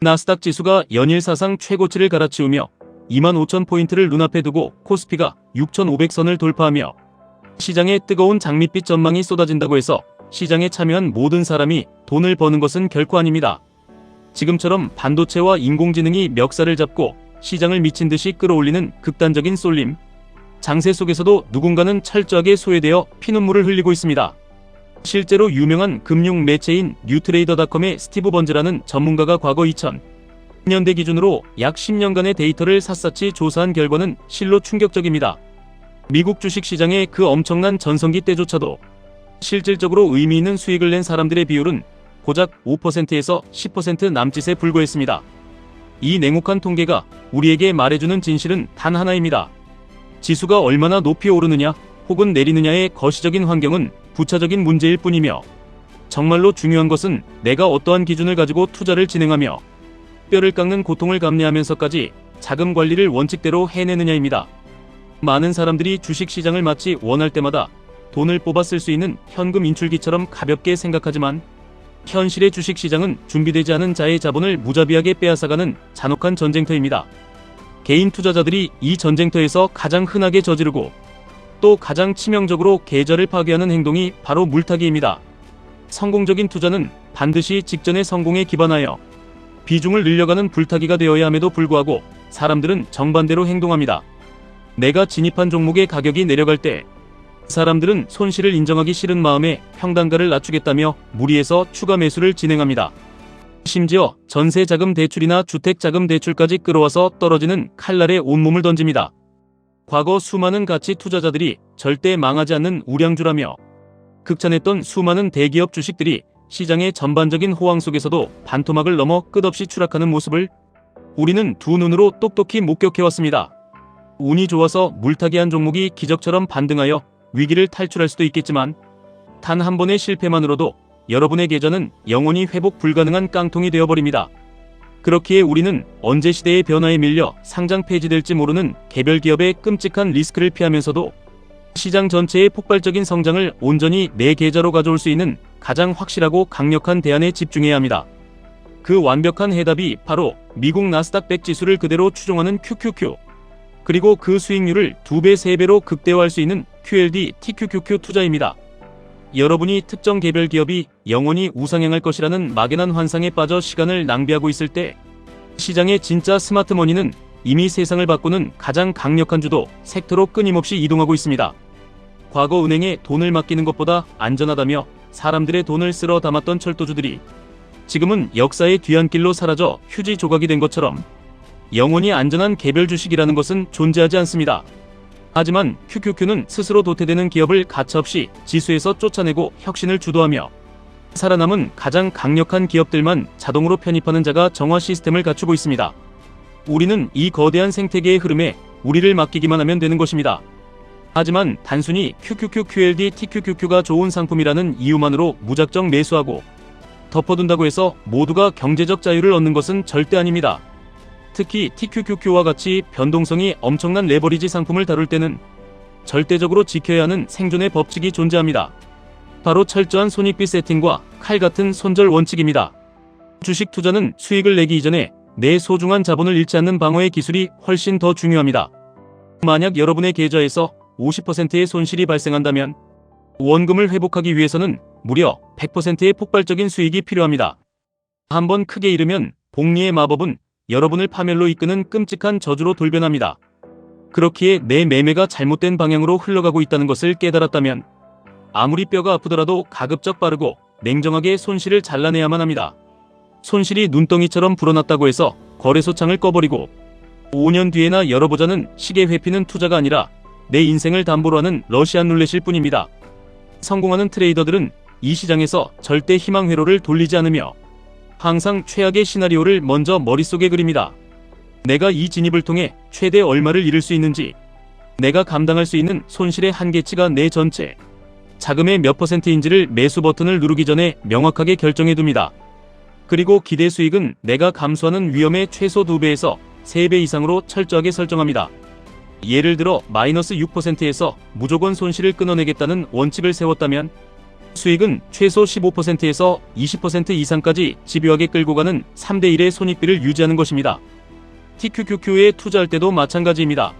나스닥 지수가 연일 사상 최고치를 갈아치우며 25,000포인트를 눈앞에 두고 코스피가 6,500선을 돌파하며 시장에 뜨거운 장밋빛 전망이 쏟아진다고 해서 시장에 참여한 모든 사람이 돈을 버는 것은 결코 아닙니다. 지금처럼 반도체와 인공지능이 멱살을 잡고 시장을 미친 듯이 끌어올리는 극단적인 쏠림. 장세 속에서도 누군가는 철저하게 소외되어 피눈물을 흘리고 있습니다. 실제로 유명한 금융 매체인 뉴트레이더닷컴의 스티브 번즈라는 전문가가 과거 2000년대 기준으로 약 10년간의 데이터를 샅샅이 조사한 결과는 실로 충격적입니다. 미국 주식시장의 그 엄청난 전성기 때조차도 실질적으로 의미 있는 수익을 낸 사람들의 비율은 고작 5%에서 10% 남짓에 불과했습니다. 이 냉혹한 통계가 우리에게 말해주는 진실은 단 하나입니다. 지수가 얼마나 높이 오르느냐 혹은 내리느냐의 거시적인 환경은 부차적인 문제일 뿐이며 정말로 중요한 것은 내가 어떠한 기준을 가지고 투자를 진행하며 뼈를 깎는 고통을 감내하면서까지 자금 관리를 원칙대로 해내느냐입니다. 많은 사람들이 주식시장을 마치 원할 때마다 돈을 뽑아 쓸 수 있는 현금 인출기처럼 가볍게 생각하지만 현실의 주식시장은 준비되지 않은 자의 자본을 무자비하게 빼앗아가는 잔혹한 전쟁터입니다. 개인 투자자들이 이 전쟁터에서 가장 흔하게 저지르고 또 가장 치명적으로 계좌를 파괴하는 행동이 바로 물타기입니다. 성공적인 투자는 반드시 직전의 성공에 기반하여 비중을 늘려가는 불타기가 되어야 함에도 불구하고 사람들은 정반대로 행동합니다. 내가 진입한 종목의 가격이 내려갈 때 사람들은 손실을 인정하기 싫은 마음에 평단가를 낮추겠다며 무리해서 추가 매수를 진행합니다. 심지어 전세자금 대출이나 주택자금 대출까지 끌어와서 떨어지는 칼날에 온몸을 던집니다. 과거 수많은 가치 투자자들이 절대 망하지 않는 우량주라며 극찬했던 수많은 대기업 주식들이 시장의 전반적인 호황 속에서도 반토막을 넘어 끝없이 추락하는 모습을 우리는 두 눈으로 똑똑히 목격해왔습니다. 운이 좋아서 물타기한 종목이 기적처럼 반등하여 위기를 탈출할 수도 있겠지만 단 한 번의 실패만으로도 여러분의 계좌는 영원히 회복 불가능한 깡통이 되어버립니다. 그렇기에 우리는 언제 시대의 변화에 밀려 상장 폐지될지 모르는 개별 기업의 끔찍한 리스크를 피하면서도 시장 전체의 폭발적인 성장을 온전히 내 계좌로 가져올 수 있는 가장 확실하고 강력한 대안에 집중해야 합니다. 그 완벽한 해답이 바로 미국 나스닥 100 지수를 그대로 추종하는 QQQ, 그리고 그 수익률을 2배, 3배로 극대화할 수 있는 QLD, TQQQ 투자입니다. 여러분이 특정 개별 기업이 영원히 우상향할 것이라는 막연한 환상에 빠져 시간을 낭비하고 있을 때 시장의 진짜 스마트머니는 이미 세상을 바꾸는 가장 강력한 주도 섹터로 끊임없이 이동하고 있습니다. 과거 은행에 돈을 맡기는 것보다 안전하다며 사람들의 돈을 쓸어 담았던 철도주들이 지금은 역사의 뒤안길로 사라져 휴지 조각이 된 것처럼 영원히 안전한 개별 주식이라는 것은 존재하지 않습니다. 하지만 QQQ는 스스로 도태되는 기업을 가차없이 지수에서 쫓아내고 혁신을 주도하며 살아남은 가장 강력한 기업들만 자동으로 편입하는 자가 정화 시스템을 갖추고 있습니다. 우리는 이 거대한 생태계의 흐름에 우리를 맡기기만 하면 되는 것입니다. 하지만 단순히 QQQ, QLD, TQQQ가 좋은 상품이라는 이유만으로 무작정 매수하고 덮어둔다고 해서 모두가 경제적 자유를 얻는 것은 절대 아닙니다. 특히 TQQQ와 같이 변동성이 엄청난 레버리지 상품을 다룰 때는 절대적으로 지켜야 하는 생존의 법칙이 존재합니다. 바로 철저한 손익비 세팅과 칼 같은 손절 원칙입니다. 주식 투자는 수익을 내기 이전에 내 소중한 자본을 잃지 않는 방어의 기술이 훨씬 더 중요합니다. 만약 여러분의 계좌에서 50%의 손실이 발생한다면 원금을 회복하기 위해서는 무려 100%의 폭발적인 수익이 필요합니다. 한번 크게 잃으면 복리의 마법은 여러분을 파멸로 이끄는 끔찍한 저주로 돌변합니다. 그렇기에 내 매매가 잘못된 방향으로 흘러가고 있다는 것을 깨달았다면 아무리 뼈가 아프더라도 가급적 빠르고 냉정하게 손실을 잘라내야만 합니다. 손실이 눈덩이처럼 불어났다고 해서 거래소 창을 꺼버리고 5년 뒤에나 열어보자는 시계 회피는 투자가 아니라 내 인생을 담보로 하는 러시안 룰렛일 뿐입니다. 성공하는 트레이더들은 이 시장에서 절대 희망 회로를 돌리지 않으며 항상 최악의 시나리오를 먼저 머릿속에 그립니다. 내가 이 진입을 통해 최대 얼마를 잃을 수 있는지, 내가 감당할 수 있는 손실의 한계치가 내 전체 자금의 몇 %인지를 매수 버튼을 누르기 전에 명확하게 결정해둡니다. 그리고 기대 수익은 내가 감수하는 위험의 최소 2배에서 3배 이상으로 철저하게 설정합니다. 예를 들어 마이너스 6%에서 무조건 손실을 끊어내겠다는 원칙을 세웠다면 수익은 최소 15%에서 20% 이상까지 집요하게 끌고 가는 3대1의 손익비를 유지하는 것입니다. TQQQ에 투자할 때도 마찬가지입니다.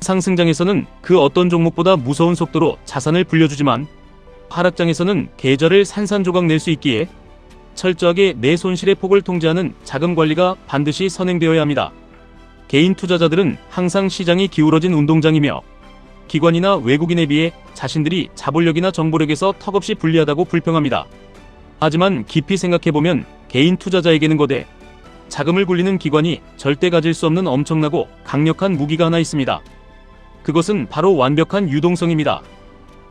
상승장에서는 그 어떤 종목보다 무서운 속도로 자산을 불려주지만 하락장에서는 계좌를 산산조각 낼 수 있기에 철저하게 내 손실의 폭을 통제하는 자금 관리가 반드시 선행되어야 합니다. 개인 투자자들은 항상 시장이 기울어진 운동장이며 기관이나 외국인에 비해 자신들이 자본력이나 정보력에서 턱없이 불리하다고 불평합니다. 하지만 깊이 생각해보면 개인 투자자에게는 거대 자금을 굴리는 기관이 절대 가질 수 없는 엄청나고 강력한 무기가 하나 있습니다. 그것은 바로 완벽한 유동성입니다.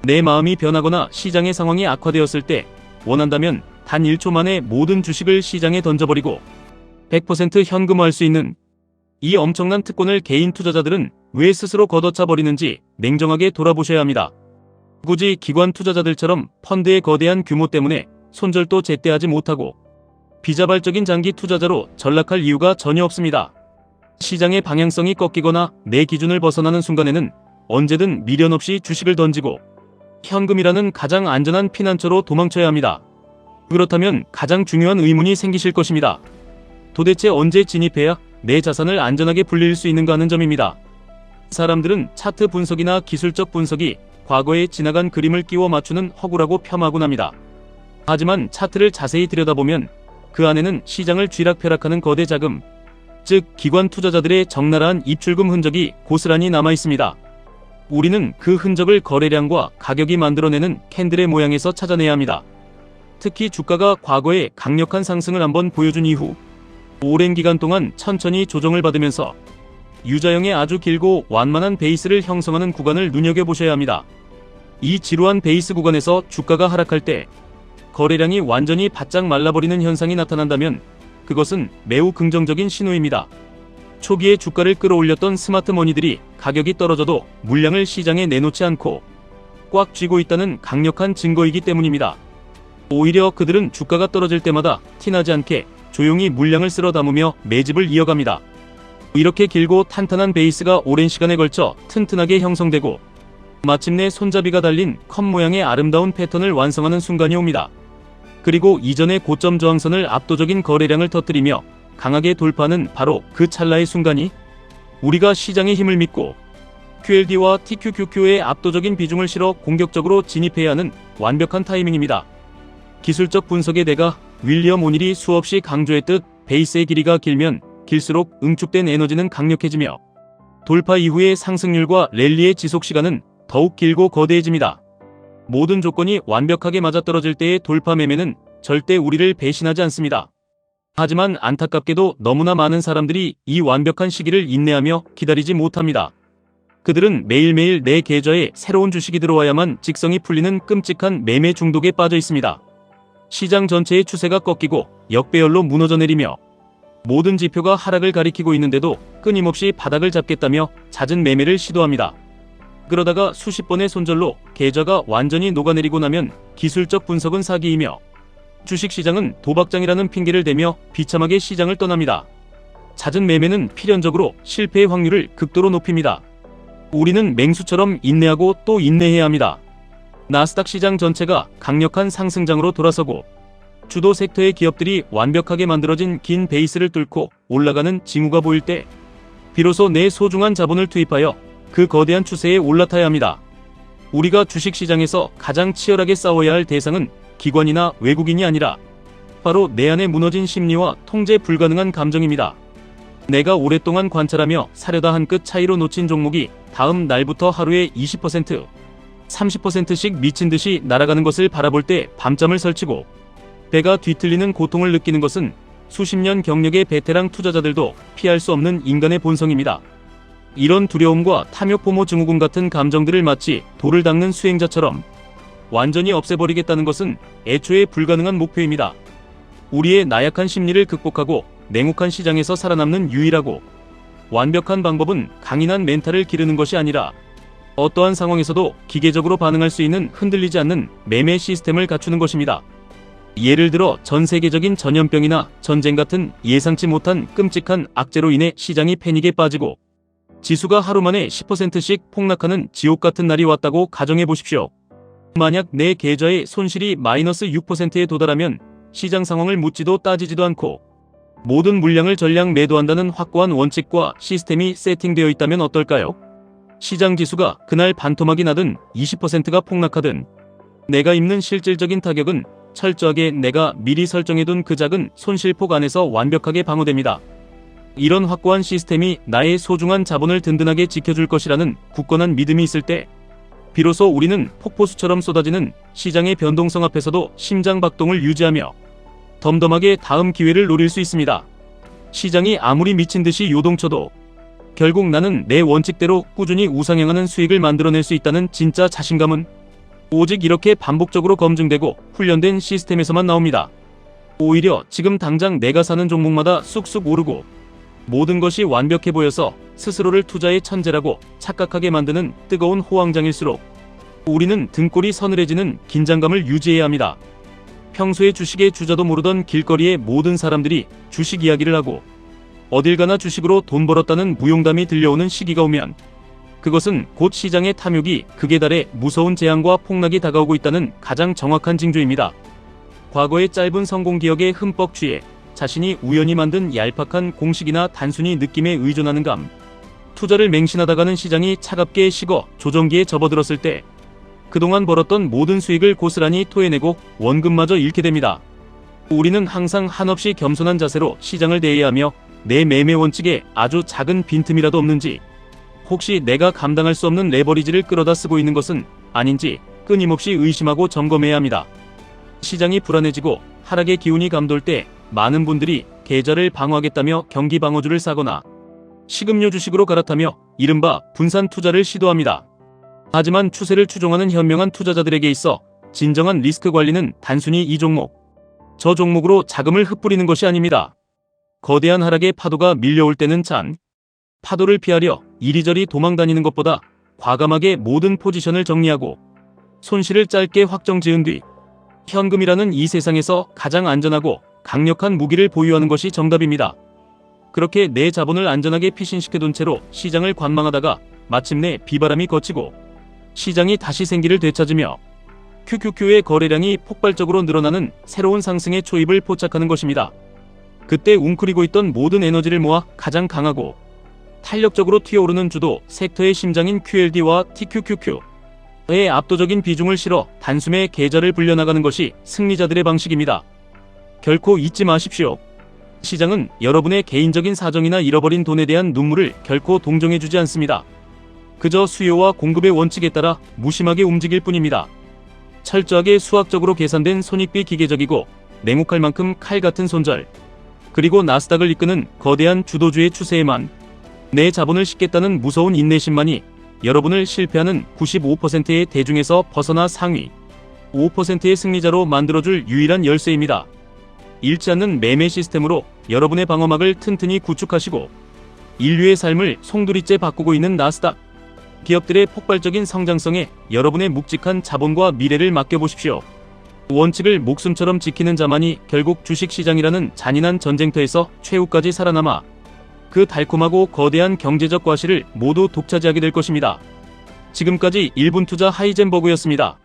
내 마음이 변하거나 시장의 상황이 악화되었을 때 원한다면 단 1초 만에 모든 주식을 시장에 던져버리고 100% 현금화할 수 있는 이 엄청난 특권을 개인 투자자들은 왜 스스로 걷어차 버리는지 냉정하게 돌아보셔야 합니다. 굳이 기관 투자자들처럼 펀드의 거대한 규모 때문에 손절도 제때 하지 못하고 비자발적인 장기 투자자로 전락할 이유가 전혀 없습니다. 시장의 방향성이 꺾이거나 내 기준을 벗어나는 순간에는 언제든 미련 없이 주식을 던지고 현금이라는 가장 안전한 피난처로 도망쳐야 합니다. 그렇다면 가장 중요한 의문이 생기실 것입니다. 도대체 언제 진입해야 내 자산을 안전하게 불릴 수 있는가 하는 점입니다. 사람들은 차트 분석이나 기술적 분석이 과거에 지나간 그림을 끼워 맞추는 허구라고 폄하하곤 합니다. 하지만 차트를 자세히 들여다보면 그 안에는 시장을 쥐락펴락하는 거대 자금, 즉 기관 투자자들의 적나라한 입출금 흔적이 고스란히 남아 있습니다. 우리는 그 흔적을 거래량과 가격이 만들어내는 캔들의 모양에서 찾아내야 합니다. 특히 주가가 과거에 강력한 상승을 한번 보여준 이후 오랜 기간 동안 천천히 조정을 받으면서 유자형의 아주 길고 완만한 베이스를 형성하는 구간을 눈여겨보셔야 합니다. 이 지루한 베이스 구간에서 주가가 하락할 때 거래량이 완전히 바짝 말라버리는 현상이 나타난다면 그것은 매우 긍정적인 신호입니다. 초기에 주가를 끌어올렸던 스마트머니들이 가격이 떨어져도 물량을 시장에 내놓지 않고 꽉 쥐고 있다는 강력한 증거이기 때문입니다. 오히려 그들은 주가가 떨어질 때마다 티나지 않게 조용히 물량을 쓸어 담으며 매집을 이어갑니다. 이렇게 길고 탄탄한 베이스가 오랜 시간에 걸쳐 튼튼하게 형성되고 마침내 손잡이가 달린 컵 모양의 아름다운 패턴을 완성하는 순간이 옵니다. 그리고 이전의 고점 저항선을 압도적인 거래량을 터뜨리며 강하게 돌파하는 바로 그 찰나의 순간이 우리가 시장의 힘을 믿고 QLD와 TQQQ의 압도적인 비중을 실어 공격적으로 진입해야 하는 완벽한 타이밍입니다. 기술적 분석의 대가 윌리엄 오닐이 수없이 강조했듯 베이스의 길이가 길면 길수록 응축된 에너지는 강력해지며 돌파 이후의 상승률과 랠리의 지속시간은 더욱 길고 거대해집니다. 모든 조건이 완벽하게 맞아떨어질 때의 돌파 매매는 절대 우리를 배신하지 않습니다. 하지만 안타깝게도 너무나 많은 사람들이 이 완벽한 시기를 인내하며 기다리지 못합니다. 그들은 매일매일 내 계좌에 새로운 주식이 들어와야만 직성이 풀리는 끔찍한 매매 중독에 빠져 있습니다. 시장 전체의 추세가 꺾이고 역배열로 무너져 내리며 모든 지표가 하락을 가리키고 있는데도 끊임없이 바닥을 잡겠다며 잦은 매매를 시도합니다. 그러다가 수십 번의 손절로 계좌가 완전히 녹아내리고 나면 기술적 분석은 사기이며 주식시장은 도박장이라는 핑계를 대며 비참하게 시장을 떠납니다. 잦은 매매는 필연적으로 실패의 확률을 극도로 높입니다. 우리는 맹수처럼 인내하고 또 인내해야 합니다. 나스닥 시장 전체가 강력한 상승장으로 돌아서고 주도 섹터의 기업들이 완벽하게 만들어진 긴 베이스를 뚫고 올라가는 징후가 보일 때 비로소 내 소중한 자본을 투입하여 그 거대한 추세에 올라타야 합니다. 우리가 주식시장에서 가장 치열하게 싸워야 할 대상은 기관이나 외국인이 아니라 바로 내 안에 무너진 심리와 통제 불가능한 감정입니다. 내가 오랫동안 관찰하며 사려다 한 끗 차이로 놓친 종목이 다음 날부터 하루에 20%, 30%씩 미친 듯이 날아가는 것을 바라볼 때 밤잠을 설치고 배가 뒤틀리는 고통을 느끼는 것은 수십 년 경력의 베테랑 투자자들도 피할 수 없는 인간의 본성입니다. 이런 두려움과 탐욕 포모 증후군 같은 감정들을 마치 돌을 닦는 수행자처럼 완전히 없애버리겠다는 것은 애초에 불가능한 목표입니다. 우리의 나약한 심리를 극복하고 냉혹한 시장에서 살아남는 유일하고 완벽한 방법은 강인한 멘탈을 기르는 것이 아니라 어떠한 상황에서도 기계적으로 반응할 수 있는 흔들리지 않는 매매 시스템을 갖추는 것입니다. 예를 들어 전 세계적인 전염병이나 전쟁 같은 예상치 못한 끔찍한 악재로 인해 시장이 패닉에 빠지고 지수가 하루 만에 10%씩 폭락하는 지옥 같은 날이 왔다고 가정해 보십시오. 만약 내 계좌의 손실이 마이너스 6%에 도달하면 시장 상황을 묻지도 따지지도 않고 모든 물량을 전량 매도한다는 확고한 원칙과 시스템이 세팅되어 있다면 어떨까요? 시장 지수가 그날 반토막이 나든 20%가 폭락하든 내가 입는 실질적인 타격은 철저하게 내가 미리 설정해둔 그 작은 손실폭 안에서 완벽하게 방어됩니다. 이런 확고한 시스템이 나의 소중한 자본을 든든하게 지켜줄 것이라는 굳건한 믿음이 있을 때 비로소 우리는 폭포수처럼 쏟아지는 시장의 변동성 앞에서도 심장박동을 유지하며 덤덤하게 다음 기회를 노릴 수 있습니다. 시장이 아무리 미친 듯이 요동쳐도 결국 나는 내 원칙대로 꾸준히 우상향하는 수익을 만들어낼 수 있다는 진짜 자신감은 오직 이렇게 반복적으로 검증되고 훈련된 시스템에서만 나옵니다. 오히려 지금 당장 내가 사는 종목마다 쑥쑥 오르고 모든 것이 완벽해 보여서 스스로를 투자의 천재라고 착각하게 만드는 뜨거운 호황장일수록 우리는 등골이 서늘해지는 긴장감을 유지해야 합니다. 평소에 주식의 주자도 모르던 길거리의 모든 사람들이 주식 이야기를 하고 어딜 가나 주식으로 돈 벌었다는 무용담이 들려오는 시기가 오면 그것은 곧 시장의 탐욕이 극에 달해 무서운 재앙과 폭락이 다가오고 있다는 가장 정확한 징조입니다. 과거의 짧은 성공 기억에 흠뻑 취해 자신이 우연히 만든 얄팍한 공식이나 단순히 느낌에 의존하는 감, 투자를 맹신하다가는 시장이 차갑게 식어 조정기에 접어들었을 때 그동안 벌었던 모든 수익을 고스란히 토해내고 원금마저 잃게 됩니다. 우리는 항상 한없이 겸손한 자세로 시장을 대해야 하며 내 매매 원칙에 아주 작은 빈틈이라도 없는지, 혹시 내가 감당할 수 없는 레버리지를 끌어다 쓰고 있는 것은 아닌지 끊임없이 의심하고 점검해야 합니다. 시장이 불안해지고 하락의 기운이 감돌 때 많은 분들이 계좌를 방어하겠다며 경기 방어주를 사거나 식음료 주식으로 갈아타며 이른바 분산 투자를 시도합니다. 하지만 추세를 추종하는 현명한 투자자들에게 있어 진정한 리스크 관리는 단순히 이 종목, 저 종목으로 자금을 흩뿌리는 것이 아닙니다. 거대한 하락의 파도가 밀려올 때는 파도를 피하려 이리저리 도망다니는 것보다 과감하게 모든 포지션을 정리하고 손실을 짧게 확정 지은 뒤 현금이라는 이 세상에서 가장 안전하고 강력한 무기를 보유하는 것이 정답입니다. 그렇게 내 자본을 안전하게 피신시켜둔 채로 시장을 관망하다가 마침내 비바람이 거치고 시장이 다시 생기를 되찾으며 QQQ의 거래량이 폭발적으로 늘어나는 새로운 상승의 초입을 포착하는 것입니다. 그때 웅크리고 있던 모든 에너지를 모아 가장 강하고 탄력적으로 튀어오르는 주도 섹터의 심장인 QLD와 TQQQ에 압도적인 비중을 실어 단숨에 계좌를 불려나가는 것이 승리자들의 방식입니다. 결코 잊지 마십시오. 시장은 여러분의 개인적인 사정이나 잃어버린 돈에 대한 눈물을 결코 동정해주지 않습니다. 그저 수요와 공급의 원칙에 따라 무심하게 움직일 뿐입니다. 철저하게 수학적으로 계산된 손익비 기계적이고 냉혹할 만큼 칼 같은 손절, 그리고 나스닥을 이끄는 거대한 주도주의 추세에만 내 자본을 싣겠다는 무서운 인내심만이 여러분을 실패하는 95%의 대중에서 벗어나 상위 5%의 승리자로 만들어줄 유일한 열쇠입니다. 잃지 않는 매매 시스템으로 여러분의 방어막을 튼튼히 구축하시고 인류의 삶을 송두리째 바꾸고 있는 나스닥 기업들의 폭발적인 성장성에 여러분의 묵직한 자본과 미래를 맡겨보십시오. 원칙을 목숨처럼 지키는 자만이 결국 주식시장이라는 잔인한 전쟁터에서 최후까지 살아남아 그 달콤하고 거대한 경제적 과실을 모두 독차지하게 될 것입니다. 지금까지 1분 투자 하이젠버그였습니다.